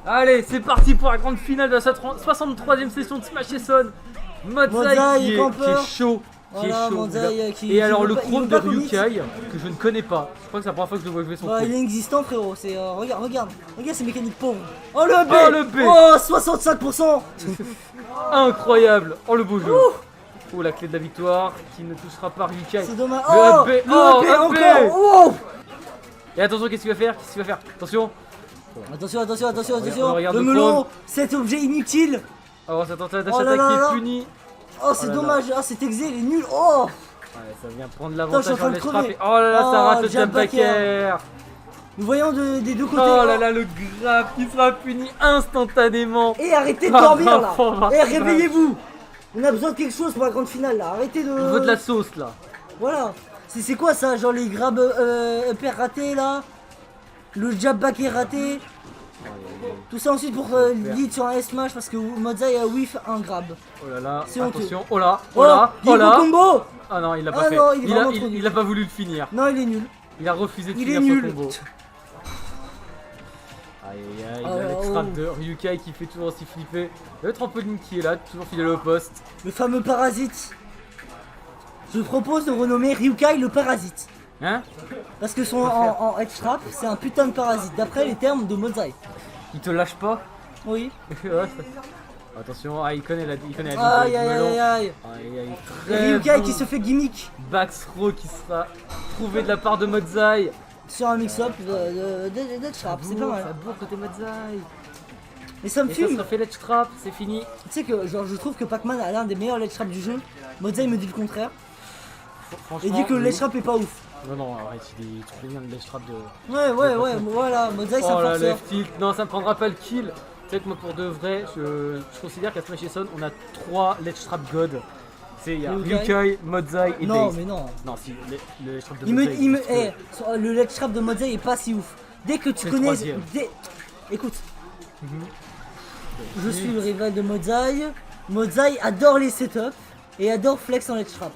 Allez, c'est parti pour la grande finale de la 63e session de Smash Son. Modzai qui est chaud. Voilà, Modzai, et alors le chrome de Ryukai que je ne connais pas. Je crois que c'est la première fois que je le vois jouer son chrome. Il est inexistant frérot, c'est regarde ces mécaniques pauvres. Oh le B, Oh 65%. Incroyable. Oh le beau jeu. Oh la clé de la victoire qui ne touchera pas Ryukai. C'est dommage. Le B encore. Et attention, qu'est-ce qu'il va faire? Attention. Attention. Regarde Le melon, cet objet inutile. Oh, cette tentative d'attaque qui est punie. Oh, c'est dommage. Ah, cet exé, il est nul. Oh. Ouais, ça vient prendre l'avantage sur les frappes. Oh là là, ça rate le jump backer. Nous voyons des deux côtés. Oh là là, le grab qui sera puni instantanément. Et arrêtez de dormir là. Et réveillez-vous. On a besoin de quelque chose pour la grande finale là. Arrêtez de. On veut de la sauce là. Voilà. C'est quoi ça? Genre les grabs upper ratés là. Le jab back est raté. Tout ça ensuite pour lead sur un S-Smash parce que Modzai a whiff un grab. Oh là là, c'est attention, honteux. oh là. Combo. Ah non, il l'a pas fait. Non, il a pas voulu le finir. Non, il est nul. Il a refusé de il finir est nul. son combo. Aïe, le trap de Ryukai qui fait toujours aussi flipper. Le trampoline qui est là, toujours fidèle au poste. Le fameux parasite. Je propose de renommer Ryukai le parasite. Hein? Parce que son en edge trap, c'est un putain de parasite, d'après les termes de Modzai. Il te lâche pas? Oui. Attention, il connaît la Aïe. Ryukai qui se fait gimmick. Back throw qui sera trouvé de la part de Modzai. Sur un mix-up d'edge trap, c'est pas mal. Ça bourre côté Modzai. Mais ça me fume. Ça fait l'edge trap, c'est fini. Tu sais que genre, je trouve que Pac-Man a l'un des meilleurs ledge trap du jeu. Modzai me dit le contraire. Et dit que le ledge trap est pas ouf. Non, arrête, il est trop bien le ledge trap de. Ouais, voilà, Modzai c'est un forceur. Left tilt, non, ça me prendra pas le kill. Tu sais que moi, pour de vrai, je considère qu'à Smash Son, on a 3 ledge trap god. Il y a Ryukai, Modzai et Non, Daze. mais non. Non, si, le ledge trap de Modzai. Le ledge trap de Modzai est pas si ouf. Dès que tu connais. Écoute. Je suis le rival de Modzai. Modzai adore les setups et adore flex en ledge trap.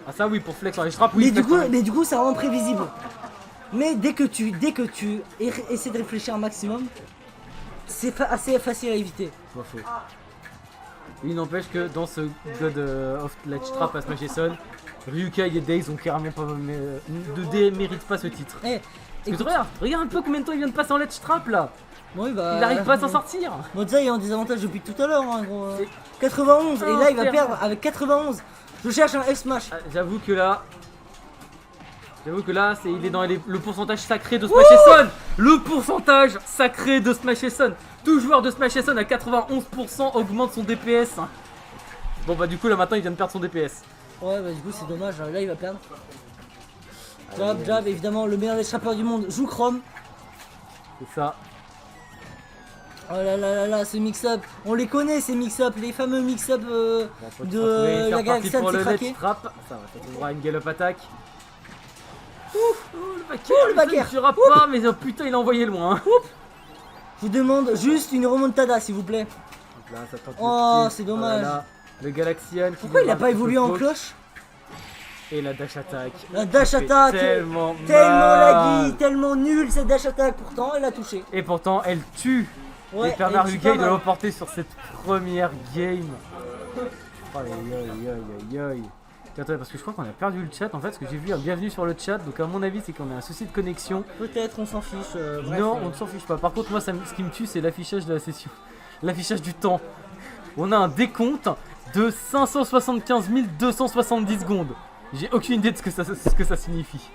Ah ça oui, pour flex en ledge trap, oui. Mais du coup c'est vraiment prévisible. Mais dès que tu essaies de réfléchir un maximum, c'est assez facile à éviter. Pas faux. Il n'empêche que dans ce God of Ledge Trap à Smash Son, Ryukai et Daze ont carrément pas ne déméritent pas ce titre. Parce que regarde un peu combien de temps il vient de passer en Ledge Trap là. Oui, bah, il n'arrive pas à s'en sortir. Modzai est en désavantage depuis tout à l'heure, hein, gros. 91 et là il va perdre avec 91. Je cherche un F-Smash. J'avoue que là, il est dans le pourcentage sacré de Smash Son. Le pourcentage sacré de Smash Son. Tout joueur de Smash Son à 91% augmente son DPS. Bon bah du coup là maintenant il vient de perdre son DPS. Ouais bah du coup c'est dommage, là il va perdre. Jab, évidemment le meilleur des trappeurs du monde joue Chrome. C'est ça. Oh là, ce mix-up, on les connaît ces mix-up, les fameux mix-up de la Galaxy pour le craqué. Trap. Ça trouvera une gallop attaque. Le backer. Tu rappes pas, mais oh, putain il a envoyé loin. Je vous demande juste une remontada s'il vous plaît. Là, ça tente c'est dommage. Le Galaxian. Pourquoi il a pas évolué en cloche? Et la dash attack. La dash attack tellement laggy, tellement nul cette dash attack, pourtant elle a touché. Et pourtant elle tue. Et permet à Ryukai de l'emporter sur cette première game. Aïe. Attends, parce que je crois qu'on a perdu le chat en fait, ce que j'ai vu un bienvenue sur le chat, donc à mon avis c'est qu'on a un souci de connexion. Peut-être, on s'en fiche. Non, on ne s'en fiche pas. Par contre, moi ce qui me tue c'est l'affichage de la session, l'affichage du temps. On a un décompte de 575 270 secondes. J'ai aucune idée de ce que ça signifie.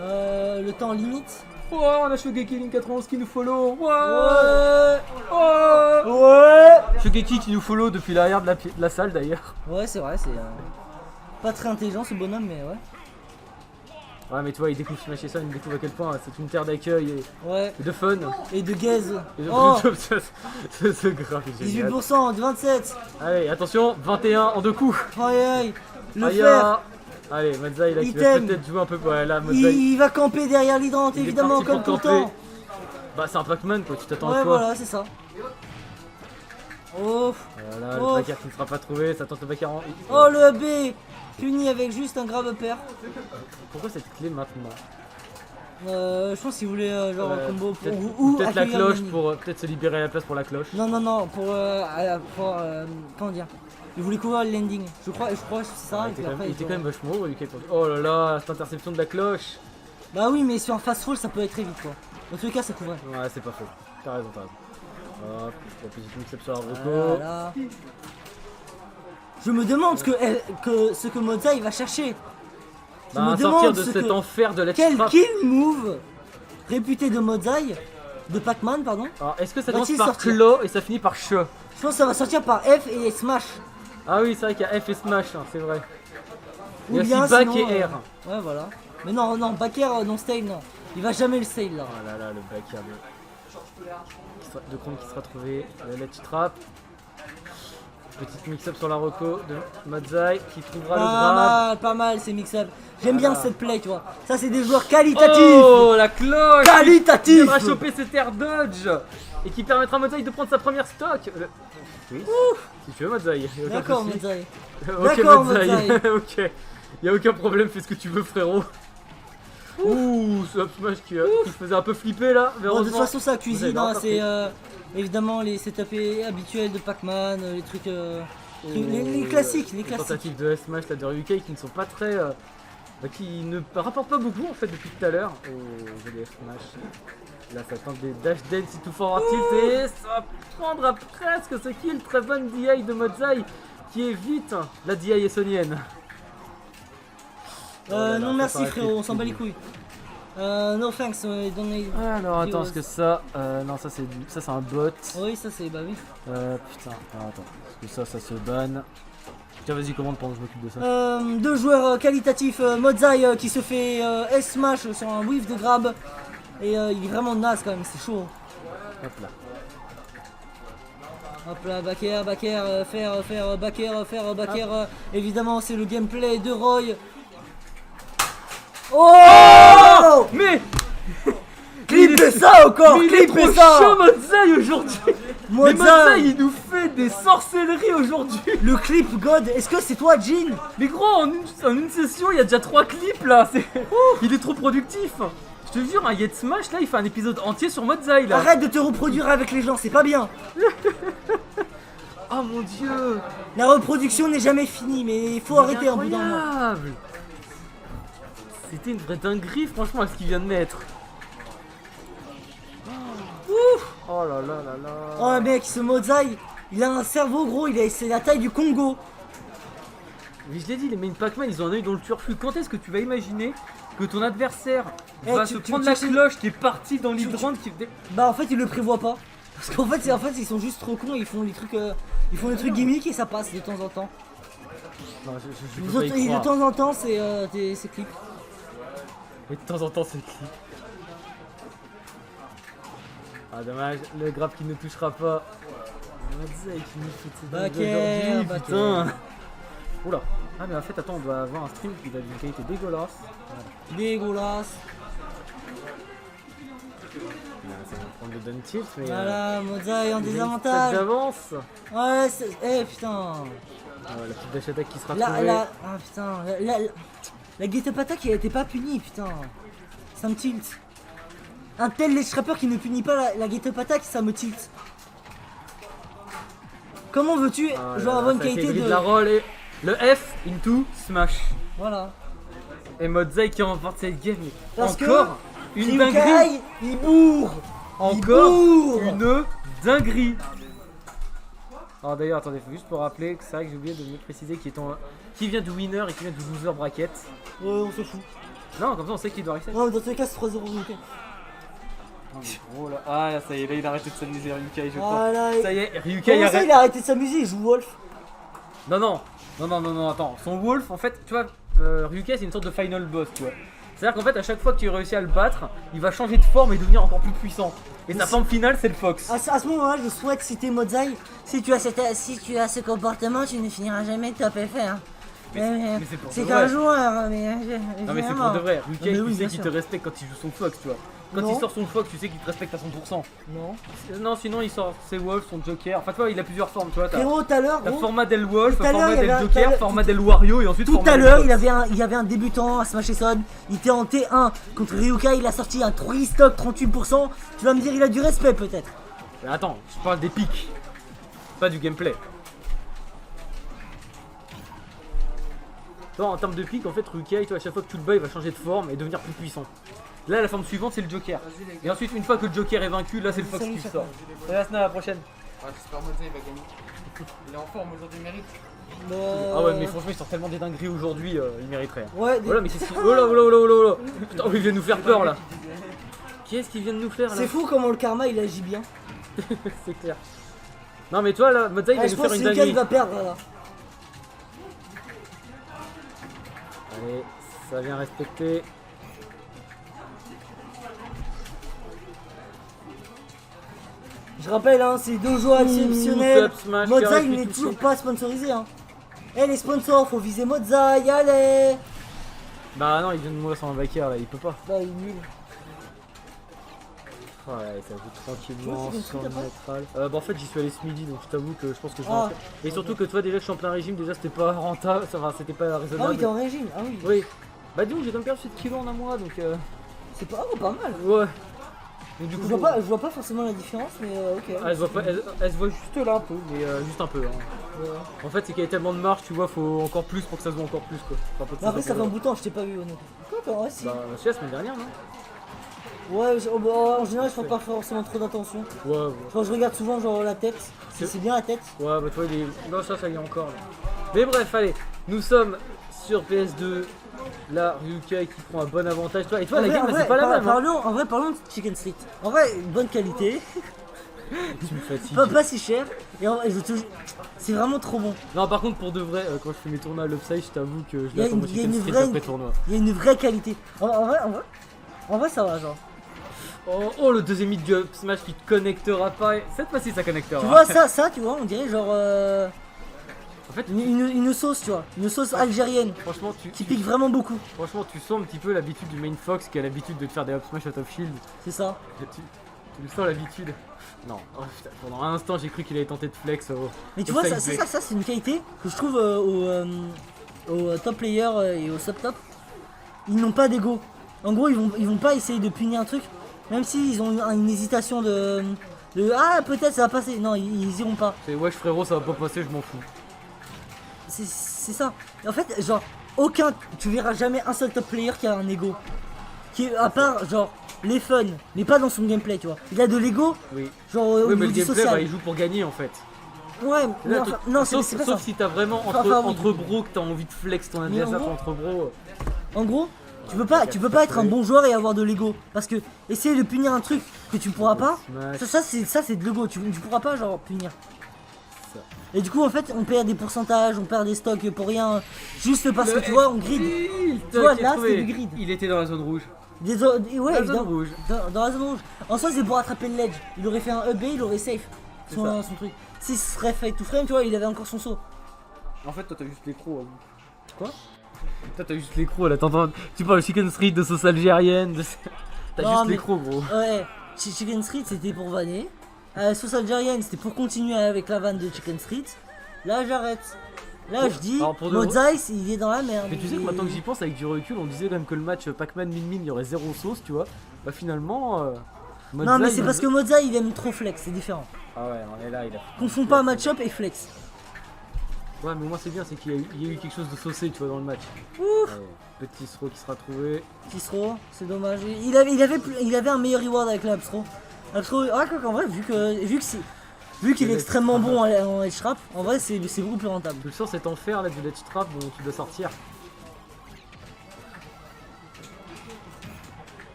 Le temps limite. Oh, on a Shogeki Link 91 qui nous follow. Ouais. Shogeki qui nous follow depuis l'arrière de la salle d'ailleurs. Ouais, c'est vrai, c'est pas très intelligent ce bonhomme, mais ouais. Ouais, mais tu vois, il découvre Smash Son, il découvre à quel point c'est une terre d'accueil et de fun. Et de gaze. C'est grave, génial. 18% de 27. Allez, attention, 21 en 2 coups. Aïe. Le fer. Allez, Modzai là qui va peut-être jouer un peu. Ouais, là, Modzai. Il va camper derrière l'hydrant, évidemment, comme tout le temps. Bah, c'est un Pac-Man quoi, tu t'attends à quoi? Ouais, voilà, c'est ça. Voilà, le backer qui ne sera pas trouvé, ça tente le backer en. Oh, le B puni avec juste un grave upper. Pourquoi cette clé maintenant? Je pense qu'il voulait genre combo pour, Peut-être ou la accueillir cloche l'ennemi. pour peut-être se libérer la place pour la cloche. Non, comment dire. Il voulait couvrir le landing. Je crois que c'est ça. Ah, et il puis était après, quand même vachement haut, UK. Oh là là, cette interception de la cloche. Bah oui, mais sur un fast roll, ça peut être très vite quoi. Dans tous les cas, ça couvrait. Ouais, c'est pas faux. T'as raison. Hop, la petite mix-up sur la Roco. Voilà. Je me demande ce que Mozza il va chercher. Je me Sortir demande de ce cet que- enfer de la Quel trap. kill move réputé de Mozai, de Pac-Man, pardon. Alors, est-ce que ça Va-t-il commence par sortir Claw et ça finit par Che? Je pense que ça va sortir par F et Smash. Ah oui, c'est vrai qu'il y a F et Smash, hein, c'est vrai. Il y a Ou bien aussi Back sinon, et R. Ouais, voilà. Mais non, back air, non style, non. Il va jamais le style là. Oh là là, le back air de Chrome qui sera trouvé. Le ledge trap. Petite mix-up sur la Roco de Mozai qui trouvera le grab. Pas mal ces mix-up. J'aime Voilà. bien cette play, tu vois. Ça, c'est des joueurs qualitatifs. Oh, la cloche qui Qualitatif. viendra choper cet air dodge et qui permettra à Mozai de prendre sa première stock. Oui, si tu veux Mozai. y a aucun D'accord, souci. Mozai. Ok D'accord, Mozai, Mozai. ok. Y a aucun problème, fais ce que tu veux frérot. Ouh, ce up smash qui se faisait un peu flipper là, Bon, de heureusement. toute façon, ça Vous cuisine, avez hein, encore c'est évidemment les setups habituels de Pac-Man, les trucs. Les classiques, les Les classiques. tentatives de S-Smash là, de Ryukei qui ne sont pas très... qui ne rapportent pas beaucoup en fait depuis tout à l'heure. Oh, joli F-Smash. Là ça tente des dash dance to forward tilt et ça va prendre à presque ce kill. Très bonne DI de Mozai qui évite la DI essonienne. Oh là là, Non ça merci paraît frérot, on s'en bat les flexible. couilles. No thanks, don't need- Alors attends, parce que ça... non ça c'est un bot. Oui, ça c'est. Bah oui. Putain, alors, attends. Parce que ça se banne. Tiens vas-y commande pendant que je m'occupe de ça. Deux joueurs qualitatifs, Mozai qui se fait S-Smash sur un whiff de grab. Et il est vraiment naze quand même, c'est chaud. Hop là. Hop là, back air, faire, back air, back air. Évidemment, c'est le gameplay de Roy. Oh, Mais clippez ça encore, Mais il est clippez trop ça. chaud Mozai aujourd'hui. Mais Mozai Mozai, il nous fait des sorcelleries aujourd'hui. le clip God, est-ce que c'est toi, Jean? Mais gros en une session il y a déjà 3 clips là. Il est trop productif. Je te jure un Yet Smash là il fait un épisode entier sur Mozai là. Arrête de te reproduire avec les gens, c'est pas bien. Oh mon dieu. La reproduction n'est jamais finie, mais il faut arrêter un bout d'un moment. Incroyable. C'était une vraie dinguerie franchement à ce qu'il vient de mettre. Oh là là là là. Oh mec, ce Mozai, il a un cerveau gros, c'est la taille du Congo. Mais je l'ai dit, les main Pac-Man ils ont un œil dans le turfu. Quand est-ce que tu vas imaginer que ton adversaire va se prendre la cloche qui est partie dans l'hydrant qui... Bah en fait il le prévoit pas. Parce qu'en fait, ils sont juste trop cons, ils font des trucs gimmicks et ça passe de temps en temps. Non, je peux pas y Et de croire. temps en temps c'est clips. Et de temps en temps c'est clip. Ah dommage, le grab qui ne touchera pas. Mozai qui nous fout ses Back dingues air, aujourd'hui, back putain. air. Oula. Ah mais en fait attends, on doit avoir un stream qui va d'une qualité dégueulasse. Voilà. Dégueulasse. Là, ça va prendre le down tilt mais... Voilà, Mozai en il a une désavantage. stack d'avance. Ouais, putain. Ah ouais, la petite dash attack qui sera La, trouvée. la, ah putain, la get-up attack elle était pas punie, putain. Ça me tilt. Un tel ledge trapper qui ne punit pas la get-up attack, ça me tilt. Comment veux-tu Ah, genre là, avoir une ça a été qualité gris de... la roll et le F into smash. Voilà. Et Mozai qui remporte cette game. Mais Parce que encore une dinguerie. Ryukai, il bourre. Encore bourre. une dinguerie. Alors d'ailleurs, attendez, faut juste pour rappeler que c'est vrai que j'ai oublié de me préciser qui vient du winner et qui vient du loser bracket. Ouais, on s'en fout. Non, comme ça on sait qui doit rester. Ouais, dans tous les cas, c'est 3-0 Ryukai. Non, mais gros, là. Ah, ça y est, là il a arrêté de s'amuser, Ryukai, je crois. Voilà. Ça y est, Ryukai Comment ça, arrête. il a arrêté de s'amuser, il joue Wolf. Non, attends. Son Wolf, en fait, tu vois, Ryukai c'est une sorte de final boss, tu vois. C'est-à-dire qu'en fait, à chaque fois que tu réussis à le battre, il va changer de forme et devenir encore plus puissant. Et sa forme finale, c'est le Fox. À ce moment-là, je souhaite citer Mozai. Si tu as ce comportement, tu ne finiras jamais top FR. Mais c'est pour C'est de qu'un vrai. joueur, mais. Non mais c'est pour de vrai, Ryukai mais oui, tu sais bien qu'il sûr. te respecte quand il joue son Fox, tu vois. Quand Non. il sort son Fox, tu sais qu'il te respecte à 100%. Non. Non, sinon il sort ses Wolves, son Joker. Enfin, tu vois, il a plusieurs formes, tu vois. T'as Frérot, tout à l'heure, gros, format Del Wolf, tout à l'heure, format il y Del avait un- Joker, tout à format Del Wario et ensuite tout format à Del l'heure, Fox. il y avait un débutant à Smash Son. Il était en T1 contre Ryuka. Il a sorti un 3 stock 38%. Tu vas me dire, il a du respect peut-être. Mais attends, je parle des pics, pas du gameplay. Toi, en termes de pics, en fait, Rukai, toi, à chaque fois que tu le bats, il va changer de forme et devenir plus puissant. Là, la forme suivante, c'est le Joker. Et ensuite, une fois que le Joker est vaincu, là, c'est le Fox Salut, qui chef. sort. Salut Asna, à la prochaine. Ouais, j'espère Mozza il va gagner. Il est en forme aujourd'hui, il mérite. Ah ouais, mais franchement, il sort tellement des dingueries aujourd'hui, il mériterait. Ouais, Voilà, mais c'est ce qui. Oh là, oh là, oh là, oh là, oh là. Putain, il vient de nous faire peur là. Qu'est-ce qu'il vient de nous faire là? c'est fou comment le karma il agit bien. C'est clair. Non, mais toi, là, Mozza, il va Ah, je nous pense faire que une Ryuka dinguerie. il va perdre là. Allez, ça vient respecter. Je rappelle, hein, c'est deux joueurs exceptionnels. Sub Smash, Mozza carré, il n'est tout toujours ça. pas sponsorisé. Hein. Eh les sponsors, faut viser Mozza, y allez. Bah non, il vient de mourir sur un backer là, il peut pas. Bah il est nul. Ouais, ça joue tranquillement Tu vois, c'est sans une truc, métral. Bah en fait j'y suis allé ce midi donc je t'avoue que je pense que je vais Ah. en faire. Et surtout que toi déjà je suis en plein régime, déjà c'était pas rentable, enfin c'était pas Ah raisonnable. oui, t'es en régime. Ah oui. Oui. Bah dis donc j'ai quand même perdu 7 kilos en un mois donc C'est pas, pas mal. ouais. Donc du Je coup vois pas forcément la différence, mais ok. elle se voit pas, elle se voit juste là un peu, mais juste un peu. Hein. Ouais. En fait c'est qu'il y a tellement de marge, tu vois, faut encore plus pour que ça se voit encore plus quoi. Enfin, Mais après ça fait un bout de temps, je t'ai pas vu honnêtement. Quoi, ouais, si. Bah c'est la semaine dernière non? Ouais, en général je fais pas forcément trop d'attention. Ouais, ouais. Quand je regarde souvent genre la tête, c'est bien la tête. Ouais, bah toi, il est. Non, ça y est encore. Là. Mais bref, allez, nous sommes sur PS2. Là, Ryukai qui prend un bon avantage. Toi, et toi, En la vrai, game, en c'est vrai, pas la même. Hein. En vrai, parlons de Chicken Street. En vrai, bonne qualité, Tu me fatigues. pas si cher. Et en vrai, c'est vraiment trop bon. Non, par contre, pour de vrai, quand je fais mes tournois à l'Upside, je t'avoue que je Il y a l'attends mon il y a Chicken une Street vraie- après tournoi. Il y a une vraie qualité. En vrai, ça va, genre. Oh, le deuxième hit du Up Smash qui te connectera pas. Cette fois-ci, ça connectera. Tu vois, ça, tu vois, on dirait genre En fait, une sauce, tu vois. Une sauce algérienne franchement, qui pique vraiment beaucoup. franchement, tu sens un petit peu l'habitude du main Fox qui a l'habitude de te faire des Up Smash out of shield. C'est ça. Tu le sens l'habitude. Non, oh, putain, pendant un instant, j'ai cru qu'il allait tenter de flex. Mais tu au vois, side ça, flex. c'est une qualité que je trouve aux top players et aux sub top. Ils n'ont pas d'ego. En gros, ils vont pas essayer de punir un truc, même s'ils ont une hésitation de ah peut-être ça va passer. Non, ils iront pas. C'est wesh frérot, ça va pas passer, je m'en fous. C'est ça. Et en fait, genre tu verras jamais un seul top player qui a un ego. Qui est à part genre les fun, mais pas dans son gameplay, tu vois. Il a de l'ego, Oui. genre au Oui, mais niveau le du gameplay, social. bah, il joue pour gagner en fait. Ouais, mais Là, enfin, non, c'est sauf pas ça. si t'as vraiment Enfin, oui. entre bros que t'as envie de flex ton Mais en adversaire gros- entre bros. En gros, tu peux pas être un bon joueur et avoir de l'ego. Parce que essayer de punir un truc que tu pourras pas, Smash. ça c'est de l'ego. Tu pourras pas genre punir. Ça. Et du coup en fait on perd des pourcentages, on perd des stocks pour rien. Juste parce que Le tu vois on grid. Tu vois, là, trouvé. c'est du grid. Il était dans la zone rouge. Ouais, Dans la zone évidemment. rouge. Dans la zone rouge. En soi c'est pour attraper le ledge. Il aurait fait un EB, il aurait safe C'est son truc. S'il serait fait to frame, tu vois, il avait encore son saut. En fait, toi t'as juste l'écro. Quoi? Toi t'as juste l'écro là, t'entends. Tu parles de Chicken Street, de sauce algérienne. T'as Non, juste mais- l'écro, gros. Ouais, Chicken Street c'était pour vanner. Sauce algérienne c'était pour continuer avec la vanne de Chicken Street. Là j'arrête. Là je dis, Alors, pour de vrai- Mozai's il est dans la merde. Mais tu sais que Il- maintenant que j'y pense, avec du recul, on disait quand même que le match Pac-Man Min il y aurait zéro sauce, tu vois. Bah finalement. Non Mozza, mais il- c'est parce que Mozai il aime trop flex, c'est différent. Ah ouais, on est là, il a. Confond pas match-up et flex. Ouais, mais moi c'est bien, c'est qu'il y a eu quelque chose de saucé, tu vois, dans le match. Ouf. Ouais, petit throw qui sera trouvé. Tisro, c'est dommage. Il avait un meilleur reward avec l'Abstro. L'Abstro, ah quoi qu'en vrai, vu qu'il est extrêmement bon en edge trap, en vrai c'est beaucoup plus rentable. Tu le sens cet enfer là du ledge trap dont tu dois sortir.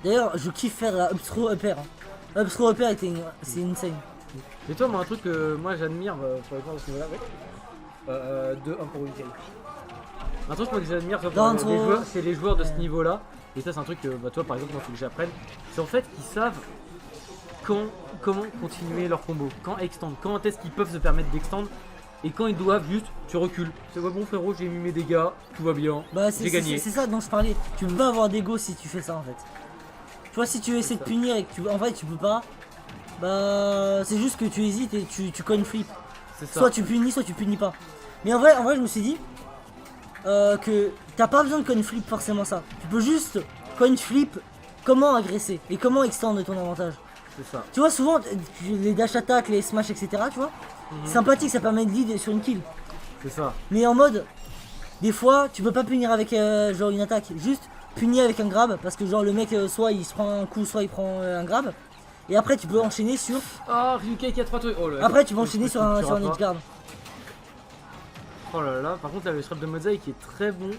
D'ailleurs, je kiffe faire la Upstro Upper. Upstro Upper c'est insane. Et toi, moi, un truc que moi j'admire pour les joueurs de ce niveau-là, ouais. 2-1 pour Weekend. Un truc moi, que j'admire, toi, Dans les trop. joueurs, c'est les joueurs de ce niveau-là. Et ça, c'est un truc que bah, toi, par exemple, moi, faut que j'apprenne. C'est en fait qu'ils savent comment continuer leur combo, quand extendre, quand est-ce qu'ils peuvent se permettre d'extendre Et quand ils doivent, juste, tu recules. C'est bon frérot, j'ai mis mes dégâts, tout va bien. Bah J'ai gagné. c'est ça dont je parlais. Tu peux pas avoir d'ego si tu fais ça en fait. Tu vois, si tu essaies de punir et que en fait tu peux pas, bah c'est juste que tu hésites et tu coin flip. C'est ça. Soit tu punis, soit tu punis pas. Mais en vrai je me suis dit que t'as pas besoin de coin flip forcément ça. Tu peux juste coin flip comment agresser et comment extendre ton avantage. C'est ça. Tu vois, souvent les dash attack, les smash, etc. Tu vois, c'est sympathique, ça permet de lead sur une kill. C'est ça. Mais en mode, des fois, tu peux pas punir avec genre une attaque, juste punir avec un grab parce que genre le mec soit il se prend un coup, soit il prend un grab. Et après tu peux enchaîner sur. Ah, Ryukai qui a 3 trucs. Oh là, Après tu peux enchaîner sur un edge guard. Oh là là, par contre là le shrap de Mozai qui est très bon.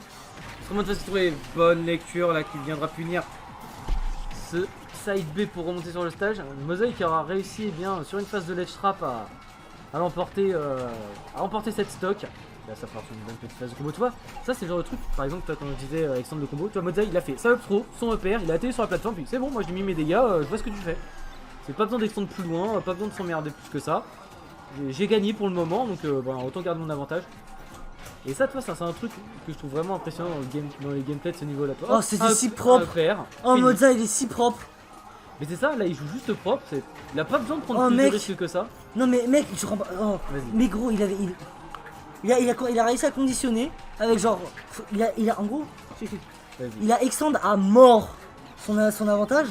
Vraiment de façon trouver bonne lecture là qui viendra punir ce side B pour remonter sur le stage. Mozai qui aura réussi eh bien sur une phase de ledge trap à l'emporter à remporter cette stock. Là ça part sur une bonne petite phase de combo. Tu vois, ça c'est le genre de truc, par exemple toi quand je disais Alexandre de combo, tu vois Mozai il a fait sa up throw, son EPR, il a atterri sur la plateforme, puis c'est bon moi j'ai mis mes dégâts, je vois ce que tu fais. C'est pas besoin d'extendre plus loin, pas besoin de s'emmerder plus que ça. J'ai gagné pour le moment donc autant garder mon avantage. Et ça, toi, ça c'est un truc que je trouve vraiment impressionnant dans les gameplays de ce niveau-là. Oh, c'était si propre. Oh, Mozai, il est si propre. Mais c'est ça, là, il joue juste propre. Il a pas besoin de prendre Oh, plus mec. de risques que ça. Non, mais mec, je comprends pas. Oh. Vas-y. Mais gros, il a réussi à conditionner avec genre. En gros, Vas-y. il a extend à mort son avantage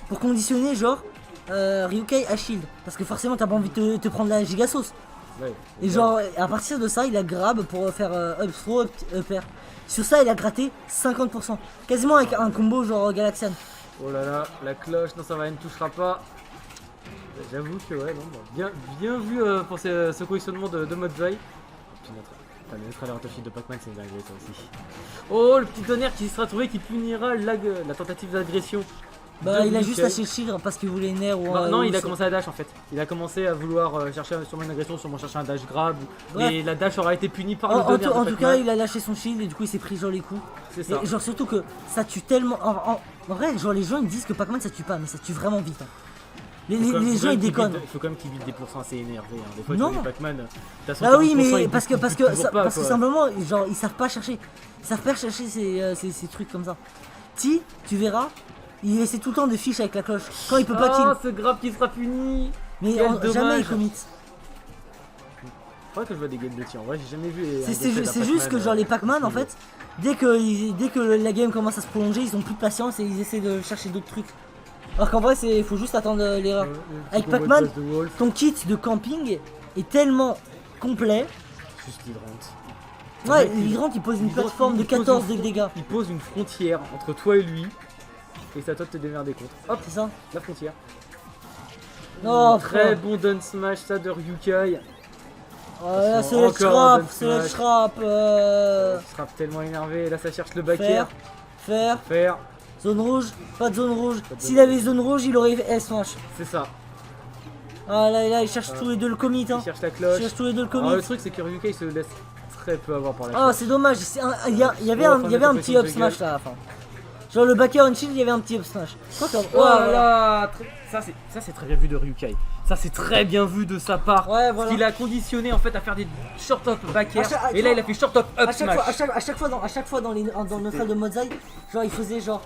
pour conditionner genre Ryukai à shield. Parce que forcément, t'as pas envie de te prendre la giga sauce. Ouais, Et genre, à partir de ça, il a grab pour faire up throw, up air. Sur ça, il a gratté 50%. Quasiment avec un combo genre Galaxian. Oh là là, la cloche, non, ça va, elle ne touchera pas. J'avoue que, ouais, non, bien vu pour ce collectionnement de Mozai. Le neutraleur de Pac-Man, c'est une dinguerie ça aussi. Oh, le petit tonnerre qui sera trouvé qui punira la tentative d'agression. Bah, il a juste lâché le shield parce qu'il voulait une air ou non, il a commencé à dash en fait. Il a commencé à vouloir chercher sûrement une agression, sûrement chercher un dash grab. Ouais. Et la dash aura été punie par le tonnerre. En tout cas, il a lâché son shield et du coup, il s'est pris genre les coups. C'est ça. Et genre, surtout que ça tue tellement. En vrai, genre, les gens ils disent que Pac-Man ça tue pas, mais ça tue vraiment vite. Hein. Les gens ils déconnent. Il faut quand même qu'ils build des pourcents assez énervés. Hein. Des fois, Non. tu vois, les Pac-Man. Bah oui, mais parce que simplement, genre, ils savent pas chercher. Ils savent pas chercher ces trucs comme ça. Tu verras, il essaie tout le temps de fiche avec la cloche. Quand il peut pas kill. Ah, ce grab qui sera puni. Mais jamais il commit. Faudrait que je vois des games de tir. En vrai, j'ai jamais vu. C'est juste que genre les Pac-Man en fait, dès que la game commence à se prolonger, ils ont plus de patience et ils essaient de chercher d'autres trucs. Alors qu'en vrai, il faut juste attendre l'erreur. Avec Pac-Man, ton kit de camping est tellement complet. Juste l'hydrant. Ouais, l'hydrant il pose une plateforme de 14 de dégâts. Il pose une frontière entre toi et lui. Et c'est à toi de te démerder contre. Hop, c'est ça. La frontière. Oh, très bon down smash ça de Ryukai. Oh là, c'est le trap, c'est le trap. Trap tellement énervé. Là, ça cherche le back air. Faire. Zone rouge, pas de zone rouge. S'il avait zone rouge, il aurait S-smash. C'est ça. Ah là, il cherche tous les deux le commit. Hein. Il cherche la cloche. Il cherche tous les deux le commit. Alors, le truc, c'est que Ryukai se laisse très peu avoir par la cloche. Ah, c'est dommage. Il y avait un petit up smash là à la fin. Genre le back air on shield, il y avait un petit up smash. Oh là là. Ça c'est très bien vu de Ryukai. Ça c'est très bien vu de sa part. Ouais, voilà. Qu'il a conditionné en fait à faire des short up back air. Et là il a fait short up up smash. À chaque fois dans le neutral de Mozai, genre il faisait genre